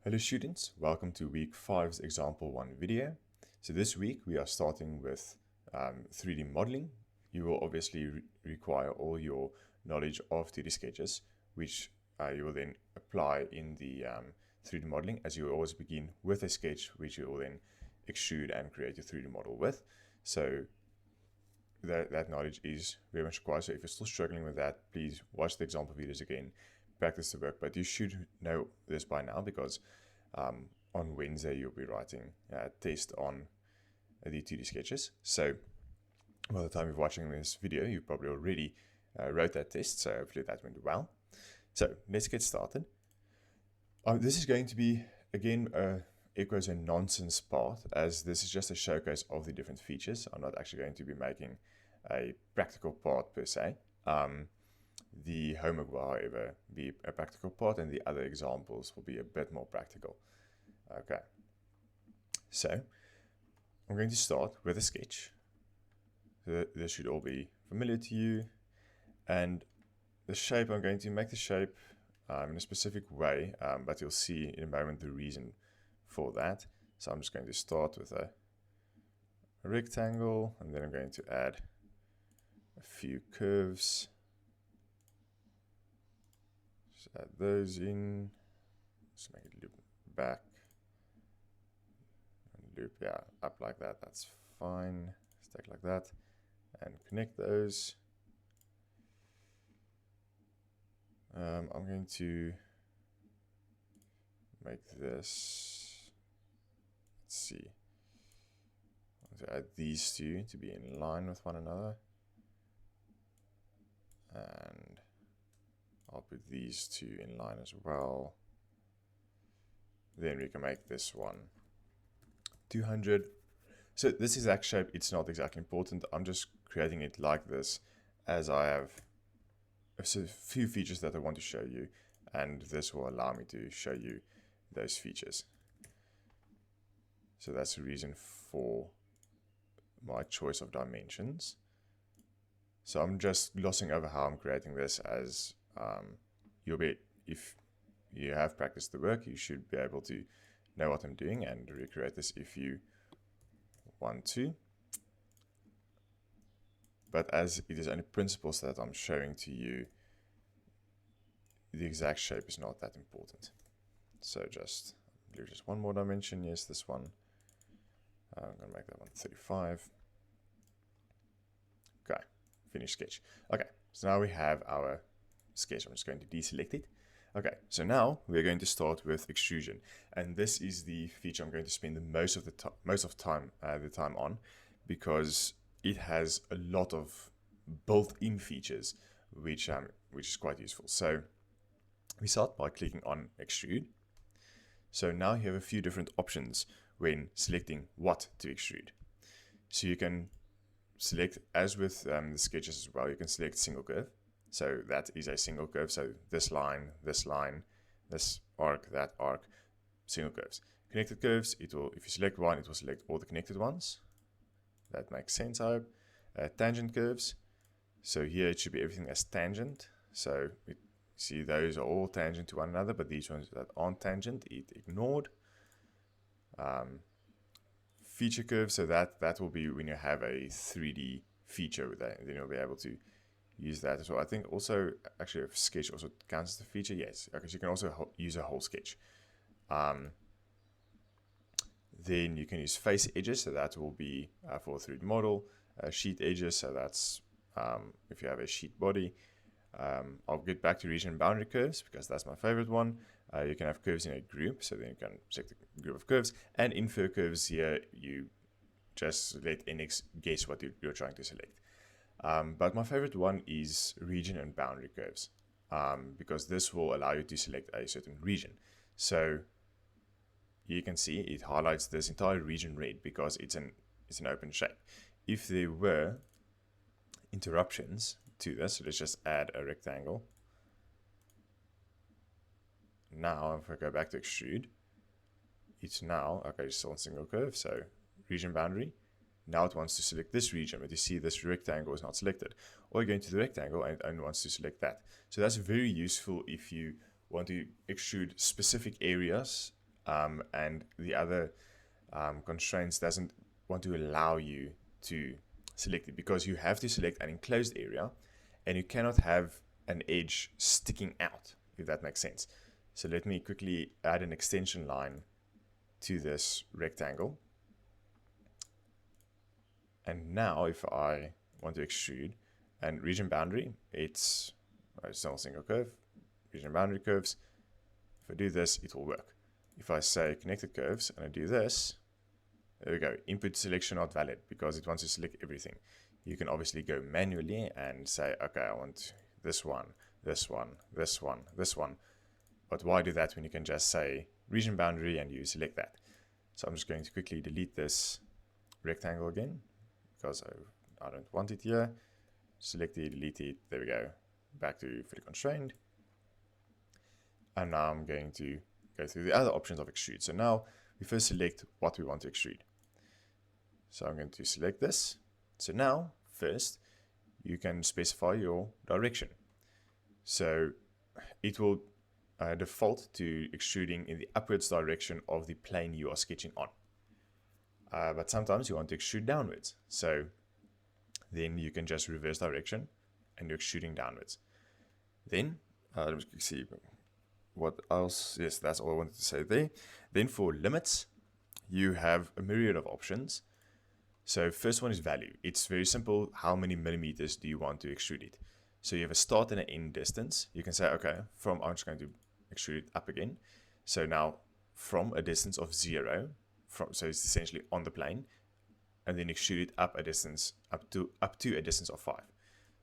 Hello students, welcome to week 5's example 1 video. So this week we are starting with 3D modeling. You will obviously require all your knowledge of 3D sketches, which you will then apply in the 3D modeling, as you will always begin with a sketch which you will then extrude and create your 3D model with. So that knowledge is very much required. So if you're still struggling with that, please watch the example videos again, practice the work. But you should know this by now because on Wednesday you'll be writing a test on the 2D sketches. So by the time you're watching this video, you probably already wrote that test. So hopefully that went well. So let's get started. This is going to be, again, equals a nonsense part, as this is just a showcase of the different features. I'm not actually going to be making a practical part per se. The homework will, however, be a practical part, and the other examples will be a bit more practical. Okay, so I'm going to start with a sketch. So this should all be familiar to you, and the shape, I'm going to make the shape in a specific way, but you'll see in a moment the reason for that. So I'm just going to start with a rectangle, and then I'm going to add a few curves. Just add those in. Just make it loop back and loop, yeah, up like that. That's fine. Stack like that and connect those. I'm going to make this, let's see, I'm going to add these two to be in line with one another, and I'll put these two in line as well. Then we can make this one 200. So this exact shape, it's not exactly important. I'm just creating it like this, as I have a few features that I want to show you, and this will allow me to show you those features. So that's the reason for my choice of dimensions. So I'm just glossing over how I'm creating this, as you'll be, if you have practiced the work, you should be able to know what I'm doing and recreate this if you want to. But as it is only principles that I'm showing to you, the exact shape is not that important. So just one more dimension. Yes, this one. I'm going to make that one 35. Okay, finish sketch. Okay, so now we have our sketch. I'm just going to deselect it. Okay, so now we're going to start with extrusion, and this is the feature I'm going to spend the most of the time on, because it has a lot of built-in features which is quite useful. So we start by clicking on extrude. So now you have a few different options when selecting what to extrude. So you can select, as with the sketches as well, you can select single curve. So that is a single curve. So this line, this arc, that arc, single curves. Connected curves, it will, if you select one, it will select all the connected ones. That makes sense, I hope. Tangent curves. So here it should be everything as tangent. So see, those are all tangent to one another, but these ones that aren't tangent, it ignored. Feature curves, so that will be when you have a 3D feature with that, then you'll be able to use that as well. I think also, actually, a sketch also counts as a feature. Yes, because you can also use a whole sketch. Then you can use face edges, so that will be for a 3D model. Sheet edges, so that's if you have a sheet body. I'll get back to region and boundary curves because that's my favorite one. You can have curves in a group, so then you can select a group of curves. And infer curves here, you just let NX guess what you're trying to select. But my favorite one is region and boundary curves, because this will allow you to select a certain region. So you can see it highlights this entire region red because it's an open shape. If there were interruptions to this, so let's just add a rectangle. Now if I go back to extrude, it's now, okay, still on single curve, so region boundary. Now it wants to select this region, but you see this rectangle is not selected. Or you go into the rectangle and it only wants to select that. So that's very useful if you want to extrude specific areas and the other constraints doesn't want to allow you to select it, because you have to select an enclosed area and you cannot have an edge sticking out, if that makes sense. So let me quickly add an extension line to this rectangle. And now if I want to extrude, and region boundary, it's still a single curve, region boundary curves. If I do this, it will work. If I say connected curves and I do this, there we go, input selection not valid, because it wants to select everything. You can obviously go manually and say, okay, I want this one, this one, this one, this one. But why do that when you can just say region boundary and you select that? So I'm just going to quickly delete this rectangle again, because I don't want it here. Select it, delete it, there we go. Back to fully constrained. And now I'm going to go through the other options of extrude. So now we first select what we want to extrude. So I'm going to select this. So now, first, you can specify your direction. So it will default to extruding in the upwards direction of the plane you are sketching on. But sometimes you want to extrude downwards. So then you can just reverse direction and you're extruding downwards. Then, let me see what else. Yes, that's all I wanted to say there. Then for limits, you have a myriad of options. So first one is value. It's very simple. How many millimeters do you want to extrude it? So you have a start and an end distance. You can say, okay, I'm just going to extrude it up again. So now from a distance of 0, so it's essentially on the plane, and then extrude it up a distance, up to a distance of 5.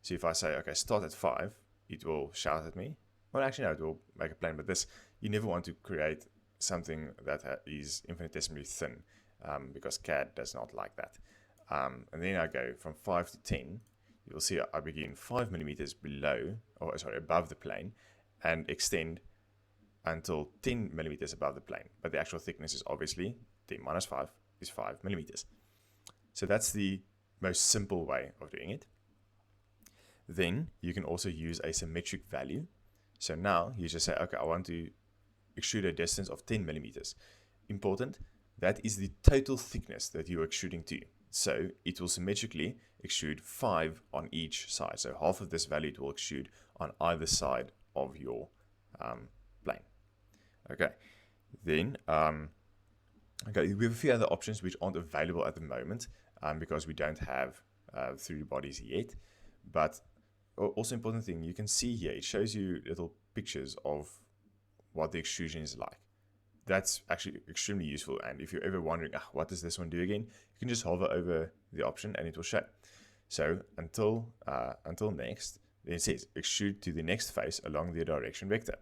So if I say, okay, start at 5, it will shout at me. Well, actually, no, it will make a plane, but this, you never want to create something that is infinitesimally thin, because CAD does not like that. And then I go from 5 to 10. You'll see I begin 5 millimeters above the plane, and extend until 10 millimeters above the plane. But the actual thickness is obviously 10 minus 5 is 5 millimeters. So that's the most simple way of doing it. Then you can also use a symmetric value. So now you just say, okay, I want to extrude a distance of 10 millimeters. Important, that is the total thickness that you're extruding to. So it will symmetrically extrude 5 on each side. So half of this value it will extrude on either side of your plane. Okay, then we have a few other options which aren't available at the moment because we don't have 3D bodies yet. But also important thing, you can see here, it shows you little pictures of what the extrusion is like. That's actually extremely useful. And if you're ever wondering, what does this one do again? You can just hover over the option and it will show. So until next, then it says extrude to the next face along the direction vector.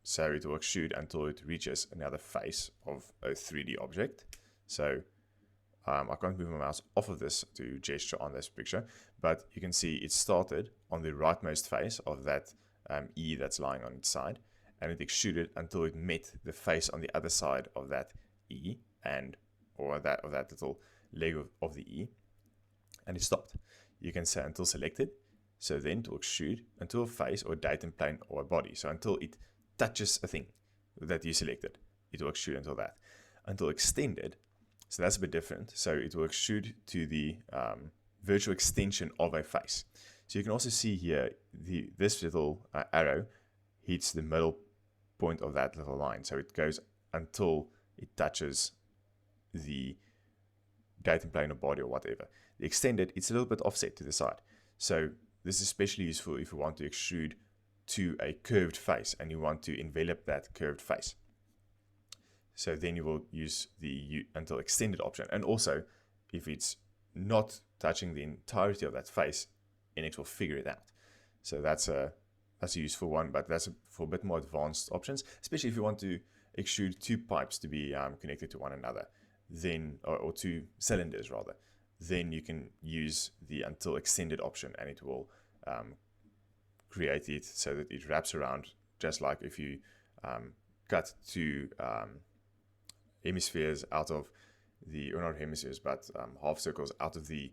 So it will extrude until it reaches another face of a 3D object. So I can't move my mouse off of this to gesture on this picture, but you can see it started on the rightmost face of that E that's lying on its side, and it extruded until it met the face on the other side of that E or that little leg of the E, and it stopped. You can say until selected, so then to extrude until a face or a datum plane or a body. So until it touches a thing that you selected, it will extrude until that. Until extended, so that's a bit different. So it will extrude to the virtual extension of a face. So you can also see here this little arrow hits the middle point of that little line. So it goes until it touches the datum plane or body or whatever. The extended, it's a little bit offset to the side. So this is especially useful if you want to extrude to a curved face and you want to envelop that curved face. So then you will use the until extended option. And also, if it's not touching the entirety of that face, NX will figure it out. So that's a useful one, but that's for a bit more advanced options, especially if you want to extrude two pipes to be connected to one another, then or two cylinders rather. Then you can use the until extended option, and it will create it so that it wraps around, just like if you cut two hemispheres out of the, or not hemispheres, but half circles out of the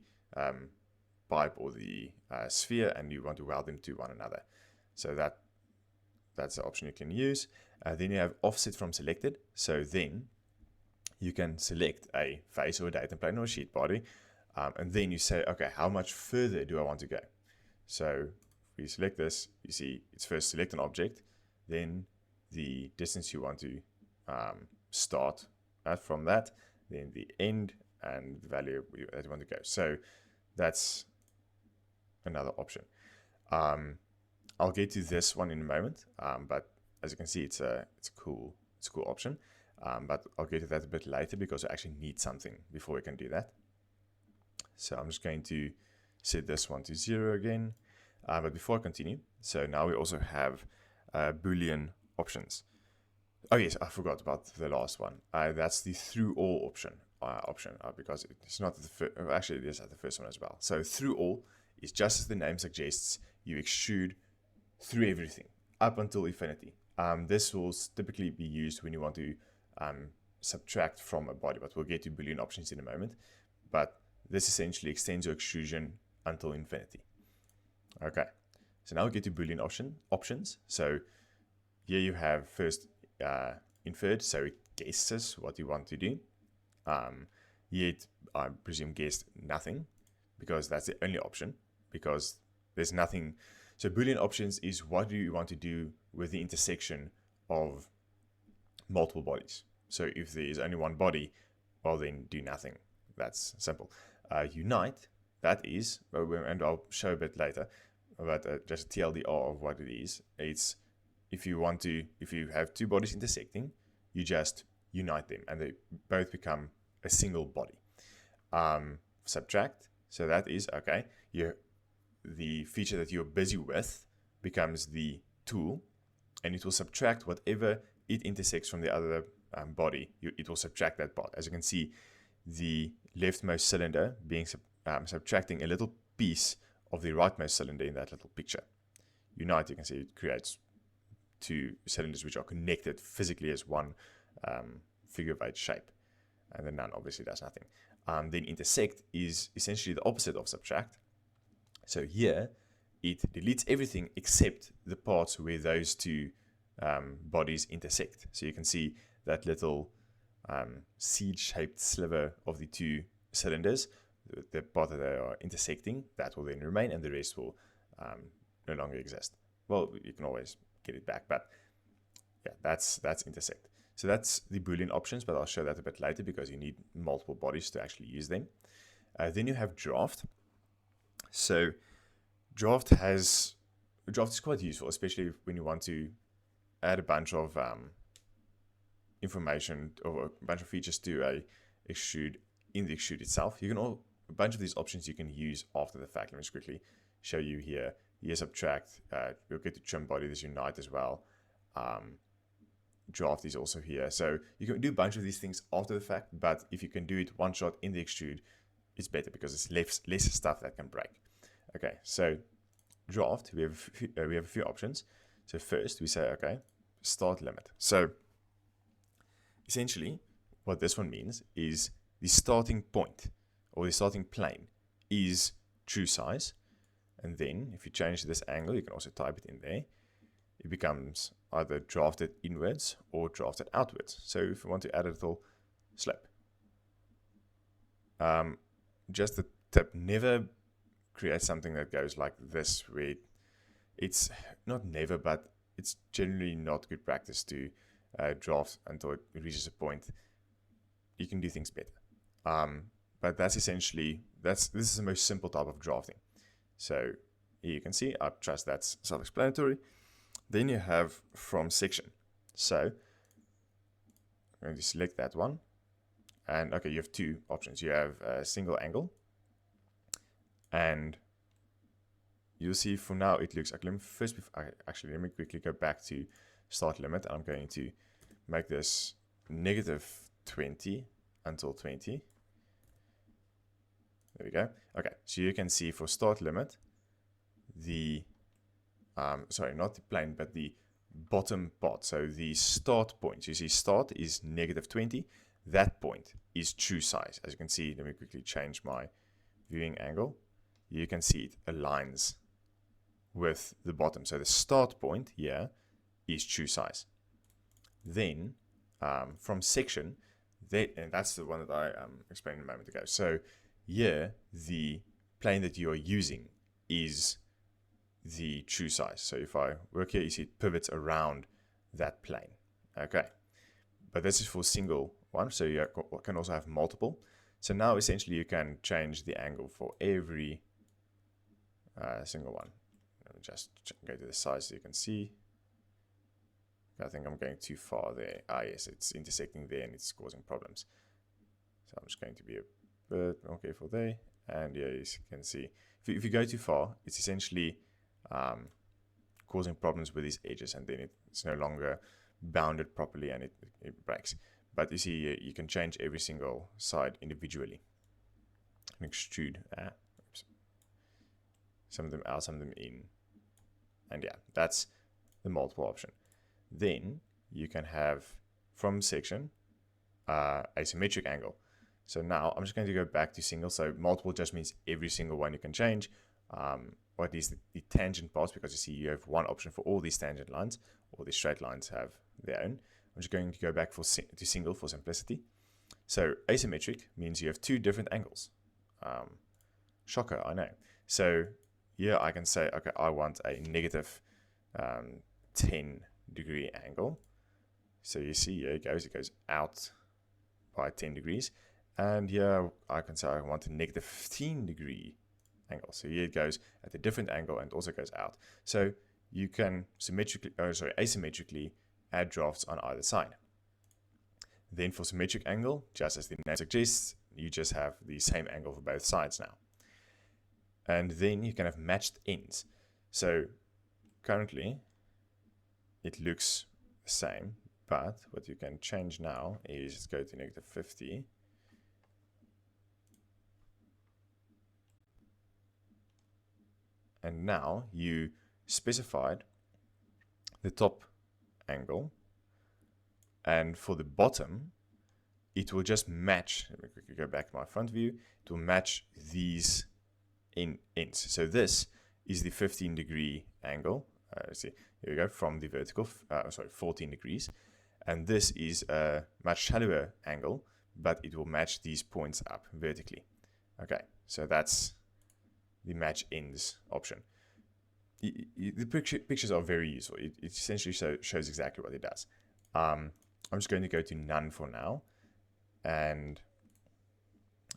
pipe or the sphere, and you want to weld them to one another. So that's the option you can use. Then you have offset from selected. So then you can select a face or a datum plane or a sheet body. And then you say, okay, how much further do I want to go? So if we select this, you see it's first select an object, then the distance you want to start at from that, then the end and the value that you want to go. So that's another option. I'll get to this one in a moment, but as you can see, it's a cool option. But I'll get to that a bit later because I actually need something before we can do that. So I'm just going to set this one to 0 again. But before I continue, so now we also have Boolean options. Oh yes, I forgot about the last one. That's the through all option because it's not the first. Actually, it is at the first one as well. So through all is just as the name suggests. You extrude through everything up until infinity. This will typically be used when you want to subtract from a body, but we'll get to Boolean options in a moment. But this essentially extends your extrusion until infinity. Okay, so now we get to Boolean options. So here you have first inferred, so it guesses what you want to do. Yet I presume guessed nothing because that's the only option, because there's nothing. So Boolean options is what do you want to do with the intersection of multiple bodies. So if there's only one body, well then do nothing. That's simple. Unite, that is, and I'll show a bit later, but just TLDR of what it is. It's if you have two bodies intersecting, you just unite them and they both become a single body. Subtract, so that is, okay, the feature that you're busy with becomes the tool, and it will subtract whatever it intersects from the other body. It will subtract that part. As you can see, the leftmost cylinder being subtracting a little piece of the rightmost cylinder in that little picture. Unite, you can see it creates two cylinders which are connected physically as one figure of 8 shape, and then none obviously does nothing. Then intersect is essentially the opposite of subtract. So here it deletes everything except the parts where those two bodies intersect. So you can see that little seed-shaped sliver of the two cylinders, the part that they are intersecting, that will then remain, and the rest will no longer exist. Well, you can always get it back, but yeah, that's intersect. So that's the Boolean options, but I'll show that a bit later because you need multiple bodies to actually use them. Then you have draft. So draft is quite useful, especially when you want to add a bunch of information or a bunch of features to a extrude in the extrude itself. A bunch of these options you can use after the fact. Let me just quickly show you here. Here subtract, we'll get to trim body, there's unite as well. Draft is also here. So you can do a bunch of these things after the fact, but if you can do it one shot in the extrude, it's better because it's less stuff that can break. Okay, so draft, we have a few options. So first we say, okay, start limit. So essentially what this one means is the starting point or the starting plane is true size. And then if you change this angle, you can also type it in there. It becomes either drafted inwards or drafted outwards. So if you want to add a little slope, just a tip, never create something that goes like this, where it's not never, but it's generally not good practice to draft until it reaches a point. You can do things better. But that's essentially, this is the most simple type of drafting. So here you can see, I trust that's self-explanatory. Then you have from section. So I'm going to select that one. And okay, you have two options. You have a single angle. And you'll see from now it looks like, let me quickly go back to start limit. I'm going to make this -20 until 20. There we go. Okay, so you can see for start limit, the sorry, not the plane, but the bottom part. So the start point, you see start is -20. That point is true size. As you can see, let me quickly change my viewing angle. You can see it aligns with the bottom. So the start point here is true size. Then from section, and that's the one that I explained a moment ago. So here, the plane that you are using is the true size. So if I work here, you see it pivots around that plane. Okay, but this is for single one, so you can also have multiple. So now essentially you can change the angle for every single one. Let me just go to the size so you can see. I think I'm going too far there. Yes, it's intersecting there and it's causing problems. So I'm just going to be a bit more careful there. And yeah, as you can see, if you go too far, it's essentially causing problems with these edges, and then it's no longer bounded properly and it breaks. But you see, you can change every single side individually and extrude some of them out, some of them in. And yeah, that's the multiple option. Then you can have from section asymmetric angle. So now I'm just going to go back to single. So multiple just means every single one you can change, or at least the tangent parts, because you see you have one option for all these tangent lines. All these straight lines have their own. I'm just going to go back to single for simplicity. So asymmetric means you have two different angles. Shocker, I know. So here I can say, okay, I want a negative 10 degree angle. So you see here it goes out by 10 degrees. And here I can say I want a negative 15 degree angle. So here it goes at a different angle and also goes out. So you can asymmetrically add drafts on either side. Then for symmetric angle, just as the name suggests, you just have the same angle for both sides now. And then you can have matched ends. So currently it looks the same, but what you can change now is go to negative 50. And now you specified the top angle, and for the bottom it will just match. Let me quickly go back to my front view. It will match these ends. So this is the 15 degree angle. Let's see, here we go, from the vertical, 14 degrees, and this is a much shallower angle, but it will match these points up vertically. Okay, so that's the match ends option. The pictures are very useful. It essentially shows exactly what it does. I'm just going to go to none for now, and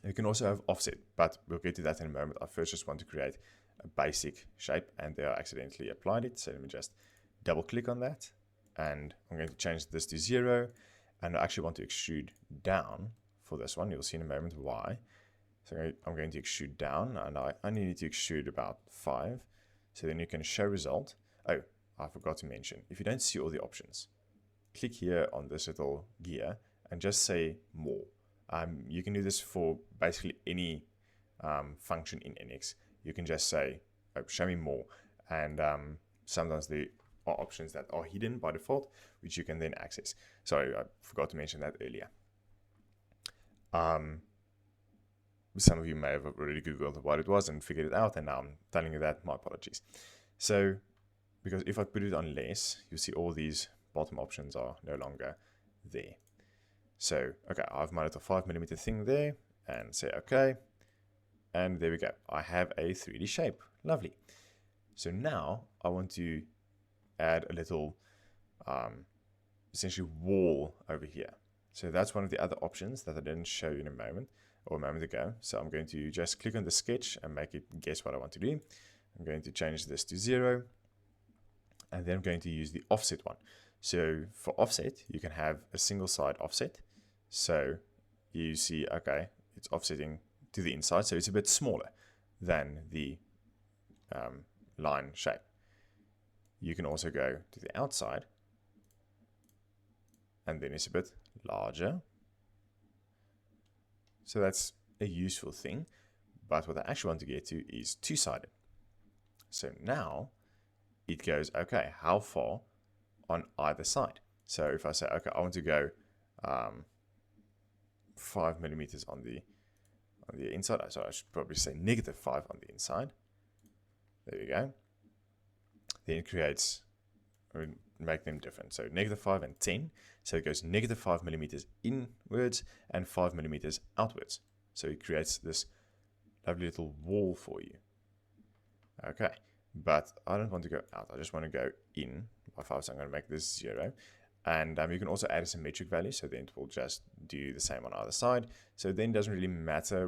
you can also have offset, but we'll get to that in a moment. I first just want to create a basic shape, and there I accidentally applied it. So let me just double click on that, and I'm going to change this to 0, and I actually want to extrude down for this one. You'll see in a moment why. So I'm going to extrude down, and I only need to extrude about 5. So then you can show result. Oh, I forgot to mention, if you don't see all the options, click here on this little gear and just say more. You can do this for basically any function in NX. You can just say, oh, show me more. And sometimes there are options that are hidden by default, which you can then access. Sorry, I forgot to mention that earlier. Some of you may have already Googled what it was and figured it out, and now I'm telling you that. My apologies. So, because if I put it on less, you see all these bottom options are no longer there. So, okay, I have my little 5mm thing there, and say okay, and there we go. I have a 3D shape. Lovely. So now I want to add a little, essentially wall over here. So that's one of the other options that I didn't show you in a moment ago. So I'm going to just click on the sketch and make it guess what I want to do. I'm going to change this to 0, and then I'm going to use the offset one. So for offset, you can have a single side offset. So you see, okay, it's offsetting to the inside, so it's a bit smaller than the line shape. You can also go to the outside, and then it's a bit larger. So that's a useful thing, but what I actually want to get to is two-sided. So now it goes, okay, how far on either side? So if I say, okay, I want to go 5mm on the inside, so I should probably say -5 on the inside. There we go. Then it creates, make them different. So -5 and 10. So it goes -5 millimeters inwards and 5 millimeters outwards. So it creates this lovely little wall for you. Okay, but I don't want to go out. I just want to go in by 5. So I'm going to make this 0. And you can also add a symmetric value, so then it will just do the same on either side. So then it doesn't really matter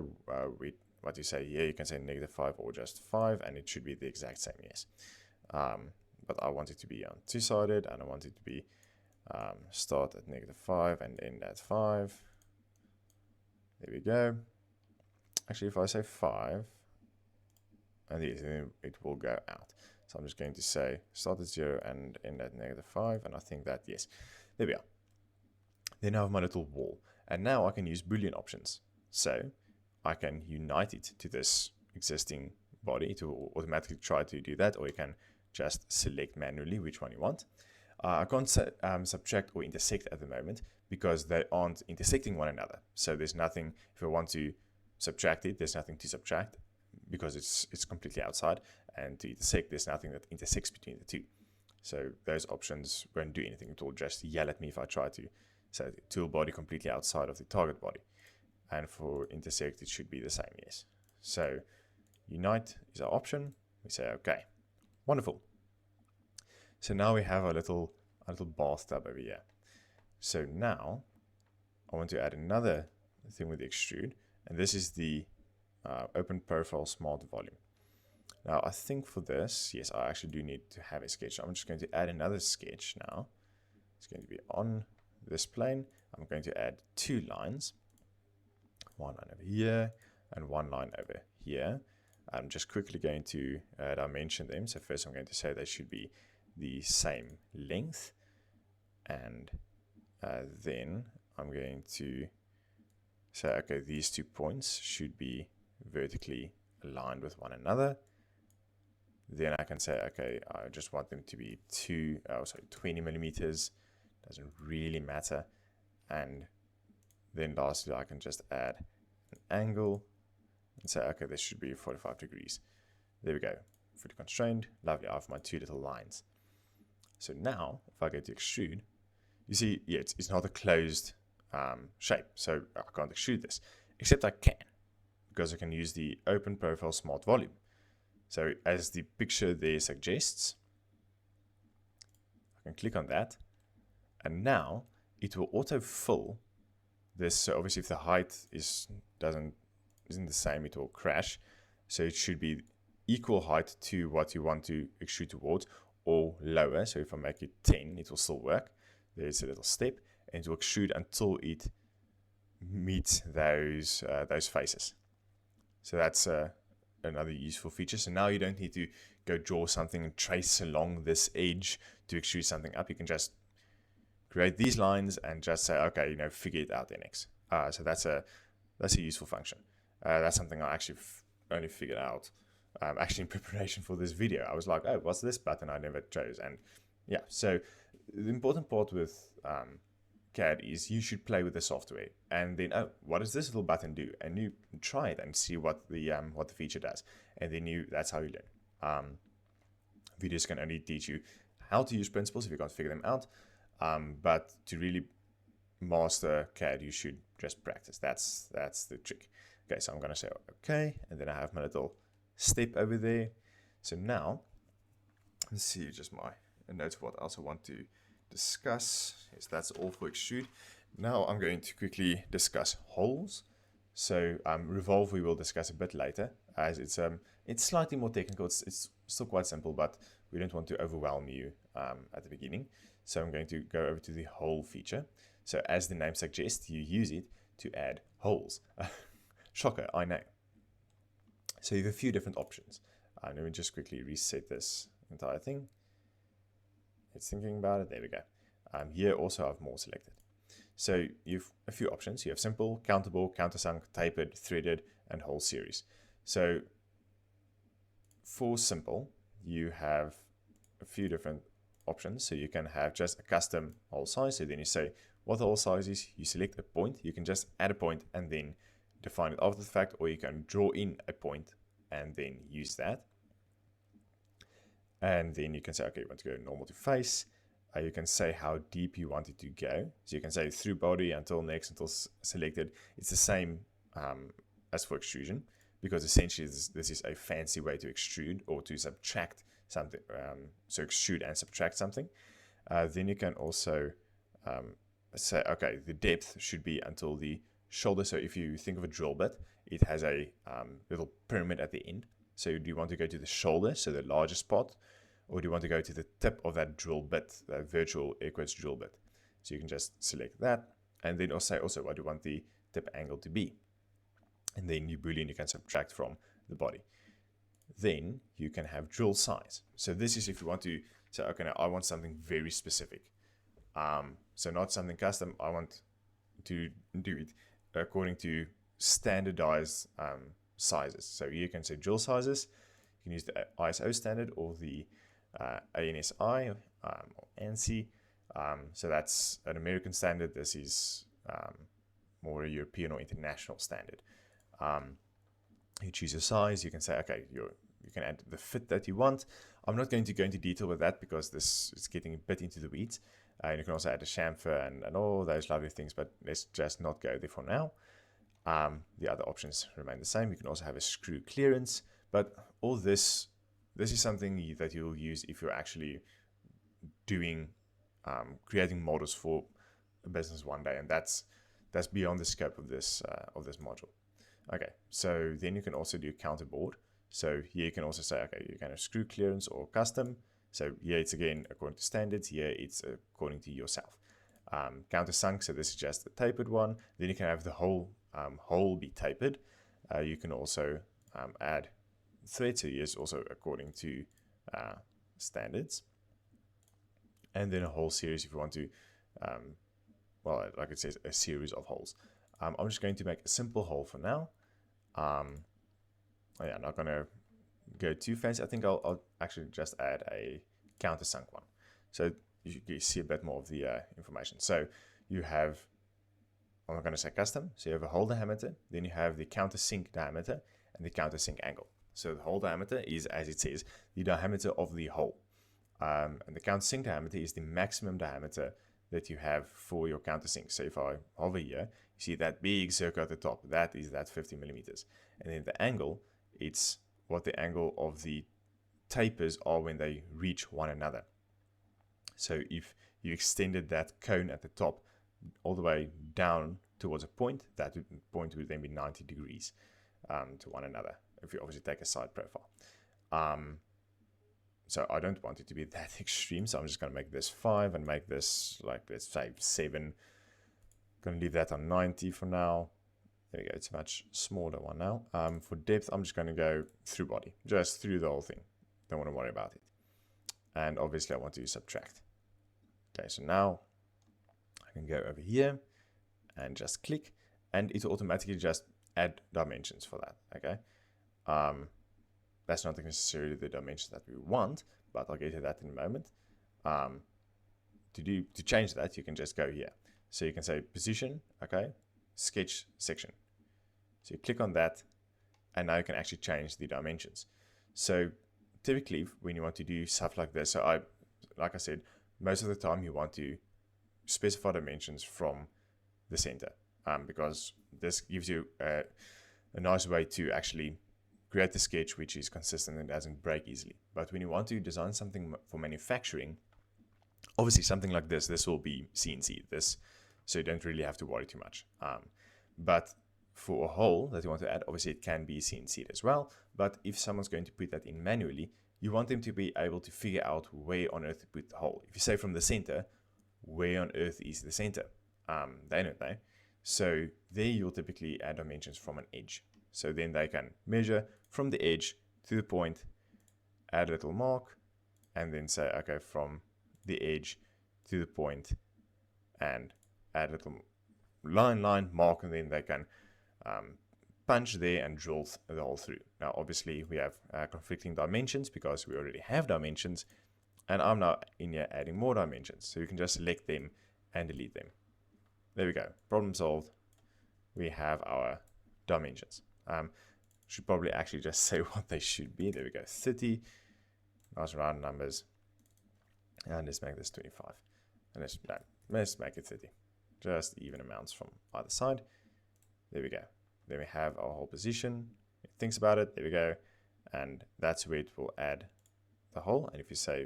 what you say here. You can say -5 or just 5, and it should be the exact same, yes. But I want it to be on two-sided, and I want it to be start at -5 and end at 5. There we go. Actually, if I say 5, and yes, then it will go out. So I'm just going to say start at 0 and end at -5, and I think that, yes, there we are. Then I have my little wall, and now I can use Boolean options. So I can unite it to this existing body to automatically try to do that, or you can just select manually which one you want. I can't subtract or intersect at the moment because they aren't intersecting one another. So there's nothing, if I want to subtract it, there's nothing to subtract because it's completely outside, and to intersect, there's nothing that intersects between the two. So those options won't do anything. It will just yell at me if I try to set the tool body completely outside of the target body. And for intersect, it should be the same, yes. So unite is our option. We say okay. Wonderful. So now we have a little bathtub over here. So now I want to add another thing with the extrude, and this is the open profile smart volume. Now I think for this, yes, I actually do need to have a sketch. So I'm just going to add another sketch now. It's going to be on this plane. I'm going to add 2 lines. One line over here and one line over here. I'm just quickly going to dimension them. So first I'm going to say they should be the same length, and then I'm going to say, okay, these 2 points should be vertically aligned with one another. Then I can say, okay, I just want them to be 20 millimeters. Doesn't really matter. And then lastly, I can just add an angle and say, okay, this should be 45 degrees. There we go. Fully constrained. Lovely. I have my 2 little lines. So now, if I go to extrude, you see, yeah, it's not a closed shape. So I can't extrude this, except I can, because I can use the open profile smart volume. So as the picture there suggests, I can click on that, and now it will auto-fill this. So obviously if the height isn't the same, it will crash. So it should be equal height to what you want to extrude towards, or lower. So if I make it 10, it will still work. There's a little step, and it will extrude until it meets those faces. So that's another useful feature. So now you don't need to go draw something and trace along this edge to extrude something up. You can just create these lines and just say, okay, figure it out NX. So that's a useful function. That's something I actually only figured out actually in preparation for this video. I was like, oh, what's this button? I never chose. And yeah, so the important part with CAD is you should play with the software, and then, oh, what does this little button do? And you try it and see what the feature does, and then that's how you learn. Videos can only teach you how to use principles if you can't figure them out, but to really master CAD, you should just practice. That's the trick. Okay, so I'm gonna say okay, and then I have my little step over there. So now, let's see just my notes of what else I want to discuss. Yes, that's all for extrude. Now I'm going to quickly discuss holes. So revolve we will discuss a bit later, as it's slightly more technical. It's still quite simple, but we don't want to overwhelm you at the beginning. So I'm going to go over to the hole feature. So as the name suggests, you use it to add holes. Shocker, I know. So you have a few different options. Let me just quickly reset this entire thing. It's thinking about it. There we go. Here also I have more selected. So you've a few options. You have simple, countable, countersunk, tapered, threaded, and hole series. So for simple, you have a few different options. So you can have just a custom hole size. So then you say what the hole size is. You select a point. You can just add a point and then define it after the fact, or you can draw in a point and then use that. And then you can say, okay, you want to go normal to face, you can say how deep you want it to go. So you can say through body until next, until selected. It's the same as for extrusion, because essentially this is a fancy way to extrude or to subtract something. So extrude and subtract something. Then you can also say, okay, the depth should be until the shoulder. So if you think of a drill bit, it has a little pyramid at the end. So do you want to go to the shoulder, so the largest spot, or do you want to go to the tip of that drill bit, that virtual air quotes drill bit? So you can just select that, and then also what do you want the tip angle to be? And then you boolean, you can subtract from the body. Then you can have drill size. So this is if you want to say, okay, now I want something very specific. So not something custom. I want to do it according to standardized sizes. So you can say drill sizes. You can use the ISO standard or the ANSI or ANSI. So that's an American standard. This is more a European or international standard. You choose your size. You can say, okay, you can add the fit that you want. I'm not going to go into detail with that because this is getting a bit into the weeds. You can also add a chamfer and all those lovely things, but let's just not go there for now. The other options remain the same. You can also have a screw clearance, but all this is something that you'll use if you're actually doing creating models for a business one day, and that's beyond the scope of this module. Okay, so then you can also do counterboard. So here you can also say, okay, you can have screw clearance or custom. So here it's again according to standards. Here it's according to yourself. Countersunk. So this is just a tapered one. Then you can have the whole hole be tapered. You can also add threads. So here's also according to standards. And then a whole series if you want to. Well, like it says, a series of holes. I'm just going to make a simple hole for now. I'm not going to go too fancy. I think I'll actually just add a countersunk one. So you see a bit more of the information. So you have, I'm not going to say custom. So you have a hole diameter, then you have the countersink diameter and the countersink angle. So the hole diameter is, as it says, the diameter of the hole. And the countersink diameter is the maximum diameter that you have for your countersink. So if I hover here, you see that big circle at the top, that is that 50 millimeters. And then the angle, it's what the angle of the tapers are when they reach one another. So if you extended that cone at the top all the way down towards a point, that point would then be 90 degrees to one another, if you obviously take a side profile. So I don't want it to be that extreme, so I'm just going to make this 5 and make this, like, let's say 7. Going to leave that on 90 for now. There we go, it's a much smaller one now. For depth, I'm just going to go through body, just through the whole thing. Don't want to worry about it. And obviously I want to subtract. Okay, so now I can go over here and just click, and it will automatically just add dimensions for that, okay? That's not necessarily the dimensions that we want, but I'll get to that in a moment. To change that, you can just go here. So you can say position, okay, sketch section. So you click on that, and now you can actually change the dimensions. So typically, when you want to do stuff like this, so like I said, most of the time you want to specify dimensions from the center, because this gives you a nice way to actually create the sketch which is consistent and doesn't break easily. But when you want to design something for manufacturing, obviously something like this will be CNC, so you don't really have to worry too much. But for a hole that you want to add, obviously it can be CNC'd as well, but if someone's going to put that in manually, you want them to be able to figure out where on earth to put the hole. If you say from the center, where on earth is the center? They don't know. So there you'll typically add dimensions from an edge. So then they can measure from the edge to the point, add a little mark, and then say, okay, from the edge to the point, and add a little line, mark, and then they can punch there and drill the hole through. Now, obviously, we have conflicting dimensions because we already have dimensions, and I'm now in here adding more dimensions. So you can just select them and delete them. There we go. Problem solved. We have our dimensions. Should probably actually just say what they should be. There we go. 30. Nice round numbers. And let's make this 25. And let's make it 30. Just even amounts from either side. There we go. Then we have our whole position. It thinks about it. There we go. And that's where it will add the whole. And if you say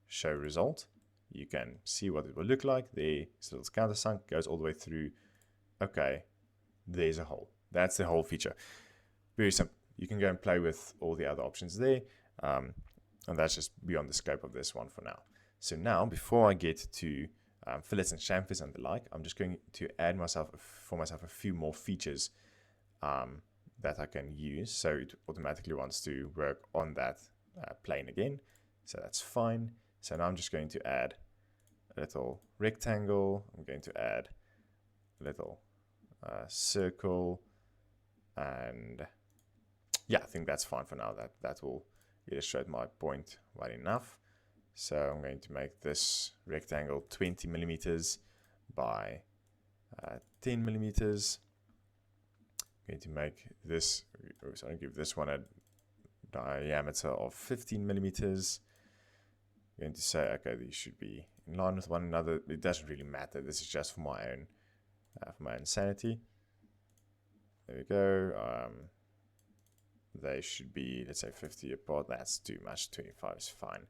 show result, you can see what it will look like. There's a little countersunk, goes all the way through. Okay, there's a hole. That's the whole feature. Very simple. You can go and play with all the other options there. And that's just beyond the scope of this one for now. So now, before I get to fillets and chamfers and the like, I'm just going to add for myself a few more features that I can use. So it automatically wants to work on that plane again. So that's fine. So now I'm just going to add a little rectangle. I'm going to add a little circle. And yeah, I think that's fine for now. That will illustrate my point well enough. So I'm going to make this rectangle 20 millimeters by 10 millimeters. I'm going to make this, sorry, give this one a diameter of 15 millimeters. I'm going to say, okay, these should be in line with one another. It doesn't really matter. This is just for my own sanity. There we go. They should be, let's say, 50 apart. That's too much. 25 is fine.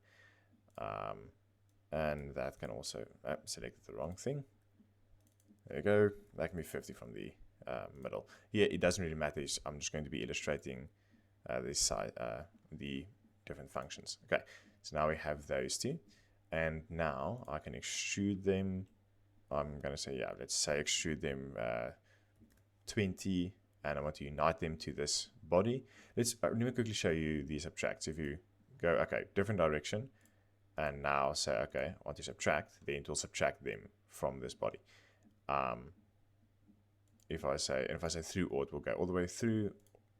And that can also select the wrong thing. There you go. That can be 50 from the middle. Here, it doesn't really matter. I'm just going to be illustrating this side, the different functions. Okay, so now we have those two, and now I can extrude them. I'm going to say, yeah, let's say extrude them 20, and I want to unite them to this body. Let me quickly show you the subtract. So if you go, okay, different direction, and now say, okay, I want to subtract, then it will subtract them from this body. If I say through, or it will go all the way through,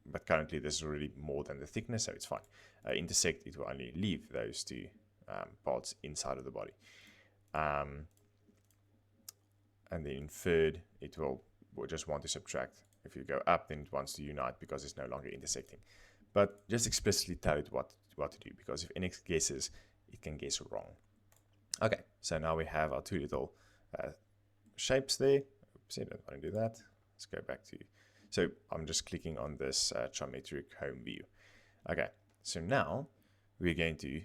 but currently this is already more than the thickness, so it's fine. Intersect, it will only leave those two parts inside of the body. And then inferred, it will just want to subtract. If you go up, then it wants to unite because it's no longer intersecting. But just explicitly tell it what to do, because if NX guesses, it can guess wrong. Okay, so now we have our two little shapes there. Oops, I don't want to do that. Let's go back to, so I'm just clicking on this geometric home view. Okay, so now we're going to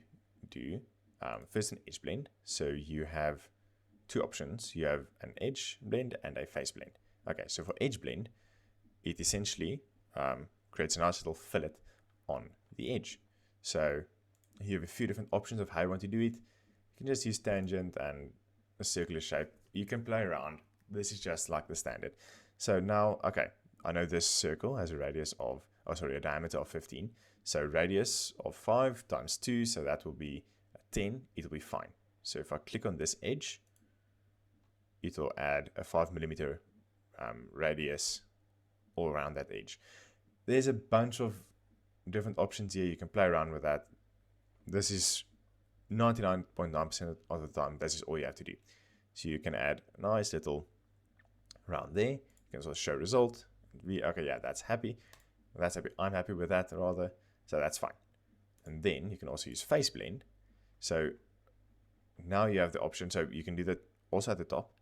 do first an edge blend. So you have two options. You have an edge blend and a face blend. Okay, so for edge blend, it essentially creates a nice little fillet on the edge. So you have a few different options of how you want to do it. You can just use tangent and a circular shape. You can play around. This is just like the standard. So now, okay, I know this circle has a radius of, a diameter of 15. So radius of 5 times 2, so that will be 10. It'll be fine. So if I click on this edge, it will add a 5 millimeter radius all around that edge. There's a bunch of different options here. You can play around with that. This is 99.9% of the time, this is all you have to do. So you can add a nice little round there. You can also show result. Okay, yeah, that's happy. I'm happy with that rather. So that's fine. And then you can also use face blend. So now you have the option. So you can do that also at the top.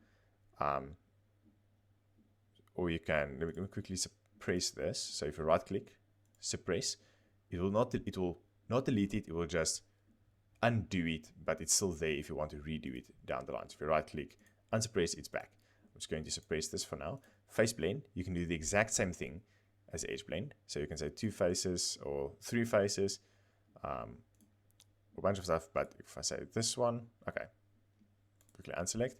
Or you can, let me quickly suppress this. So if you right click, suppress, it will not delete it. It will just undo it, but it's still there if you want to redo it down the line. So if you right click, unsuppress, it's back. I'm just going to suppress this for now. Face blend, you can do the exact same thing as edge blend. So you can say 2 faces or 3 faces, a bunch of stuff. But if I say this one, okay, quickly unselect.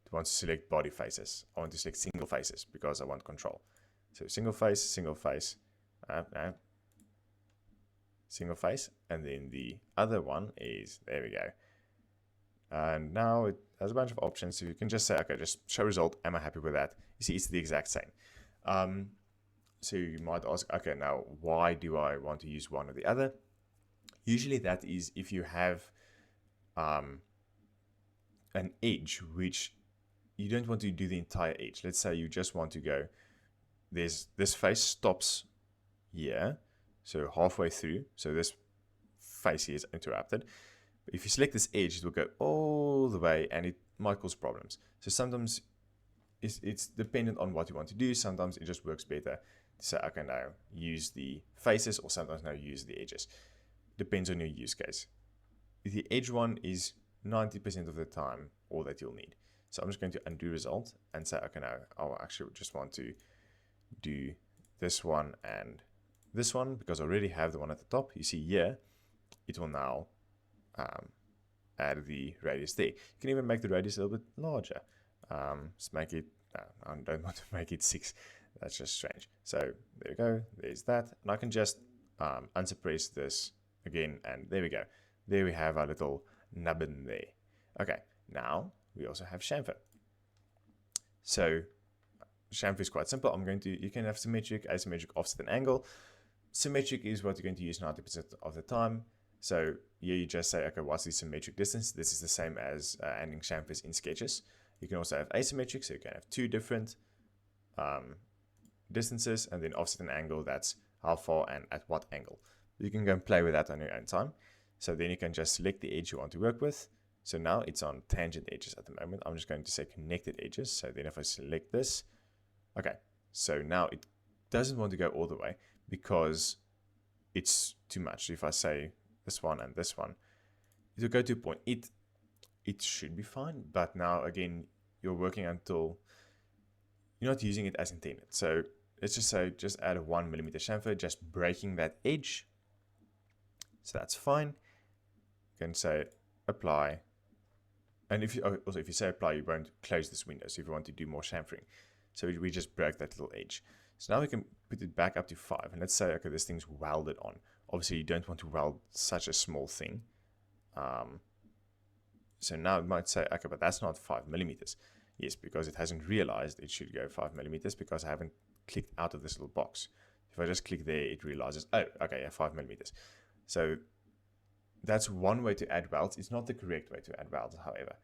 It wants to select body faces. I want to select single faces because I want control. So single face, single face, single face, and then the other one is, there we go. And now it has a bunch of options. So you can just say, okay, just show result. Am I happy with that? You see, it's the exact same. So you might ask, okay, now why do I want to use one or the other? Usually that is if you have an edge which you don't want to do the entire edge. Let's say you just want to go, this face stops here, so halfway through, so this face here is interrupted, But if you select this edge, it will go all the way and it might cause problems. So sometimes it's dependent on what you want to do. Sometimes it just works better to say, okay, now use the faces, or sometimes now use the edges. Depends on your use case. The edge one is 90% of the time all that you'll need. So I'm just going to undo result and say, okay, now I'll actually just want to do this one and this one because I already have the one at the top. You see here, it will now add the radius there. You can even make the radius a little bit larger. Let's make it, I don't want to make it 6. That's just strange. So there we go. There's that. And I can just unsuppress this again. And there we go. There we have our little nubbin there. Okay. Now we also have chamfer. So chamfer is quite simple. You can have symmetric, asymmetric, offset, and angle. Symmetric is what you're going to use 90% of the time. So here you just say, okay, what's the symmetric distance? This is the same as adding chamfers in sketches. You can also have asymmetric, so you can have 2 different distances, and then offset and angle, that's how far and at what angle. You can go and play with that on your own time. So then you can just select the edge you want to work with. So now it's on tangent edges at the moment. I'm just going to say connected edges. So then if I select this, okay, so now it doesn't want to go all the way because it's too much. So if I say this one and this one, it will go to a point. It should be fine, but now again, you're working until you're not using it as intended. So let's just say, just add a 1 millimeter chamfer, just breaking that edge. So that's fine. You can say apply. And if you say apply, you won't close this window. So if you want to do more chamfering, so we just broke that little edge. So now we can put it back up to 5. And let's say, okay, this thing's welded on. Obviously, you don't want to weld such a small thing. So now it might say, okay, but that's not 5 millimeters. Yes, because it hasn't realized it should go 5 millimeters because I haven't clicked out of this little box. If I just click there, it realizes, oh, okay, yeah, 5 millimeters. So that's one way to add welds. It's not the correct way to add welds, however.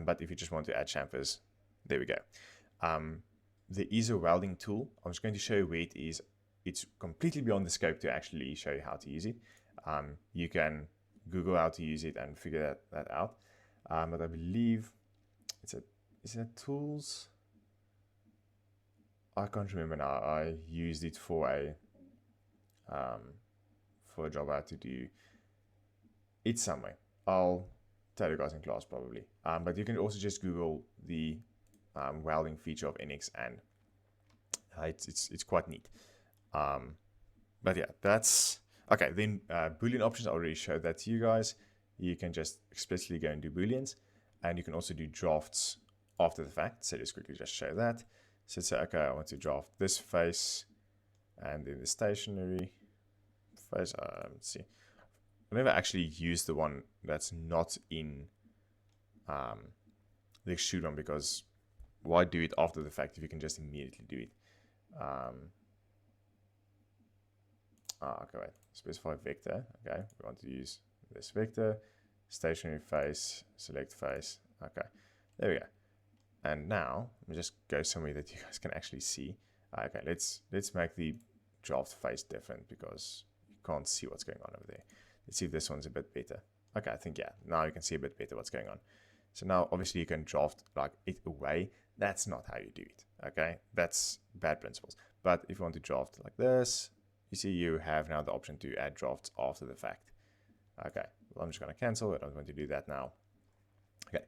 But if you just want to add chamfers, there we go. There is a welding tool. I'm just going to show you where it is. It's completely beyond the scope to actually show you how to use it. You can Google how to use it and figure that out. But I believe is it tools? I can't remember now. I used it for a job I had to do. It's somewhere. I'll tell you guys in class probably. But you can also just Google the welding feature of NX, and it's quite neat. But yeah, that's okay. Then Boolean options, I already showed that to you guys. You can just explicitly go and do Booleans, and you can also do drafts after the fact. So let's quickly just show that. So say, okay, I want to draft this face, and then the stationary face. Let's see. I've never actually used the one that's not in the extrude one, because why do it after the fact if you can just immediately do it? Okay, wait. Specify vector. Okay, we want to use this vector, stationary face, select face. Okay, there we go. And now let me just go somewhere that you guys can actually see. Okay, let's make the draft face different because you can't see what's going on over there. Let's see if this one's a bit better. Okay, I think, yeah, now you can see a bit better what's going on. So now obviously you can draft like it away. That's not how you do it. Okay, that's bad principles. But if you want to draft like this, you see you have now the option to add drafts after the fact. Okay, well, I'm just going to cancel it. I'm going to do that now. Okay,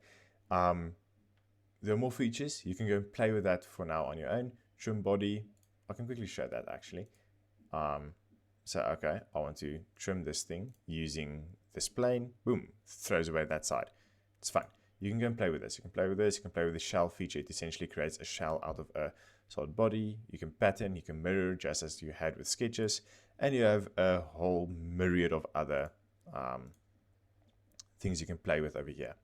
there are more features. You can go and play with that for now on your own. Trim body. I can quickly show that actually. So, okay, I want to trim this thing using this plane. Boom, throws away that side. It's fine. You can go and play with this. You can play with this. You can play with the shell feature. It essentially creates a shell out of a solid body. You can pattern. You can mirror, just as you had with sketches. And you have a whole myriad of other things you can play with over here.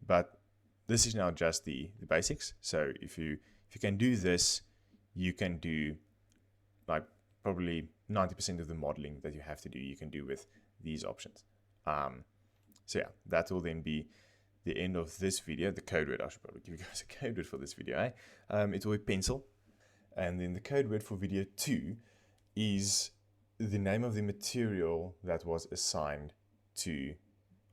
But this is now just the basics. So if you can do this, you can do like probably 90% of the modeling that you have to do, you can do with these options. So yeah, that will then be the end of this video. The code word, I should probably give you guys a code word for this video. It will be pencil. And then the code word for video 2 is the name of the material that was assigned to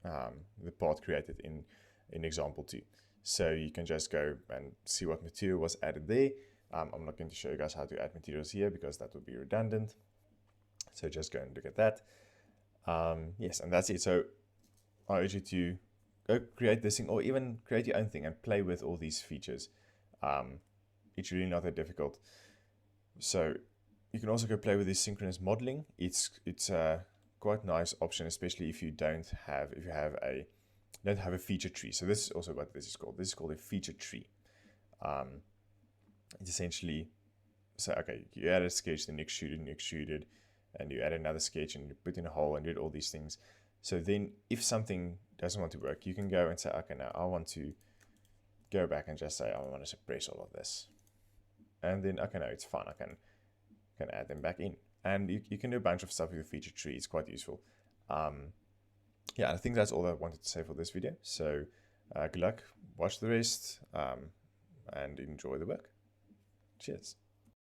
the part created in example 2. So you can just go and see what material was added there. I'm not going to show you guys how to add materials here because that would be redundant. So just go and look at that. Yes, and that's it. So I urge you to go create this thing, or even create your own thing and play with all these features. It's really not that difficult. So you can also go play with this synchronous modeling. It's a quite nice option, especially if you don't have a feature tree. So this is also what this is called. This is called a feature tree. It's essentially, so okay, you add a sketch, then extruded, and you add another sketch and you put in a hole and did all these things. So then if something doesn't want to work, you can go and say, okay, now I want to go back and just say, I want to suppress all of this. And then, okay, no, it's fine. I can add them back in. And you can do a bunch of stuff with your feature tree. It's quite useful. Yeah, I think that's all I wanted to say for this video. So good luck, watch the rest, and enjoy the work. Cheers.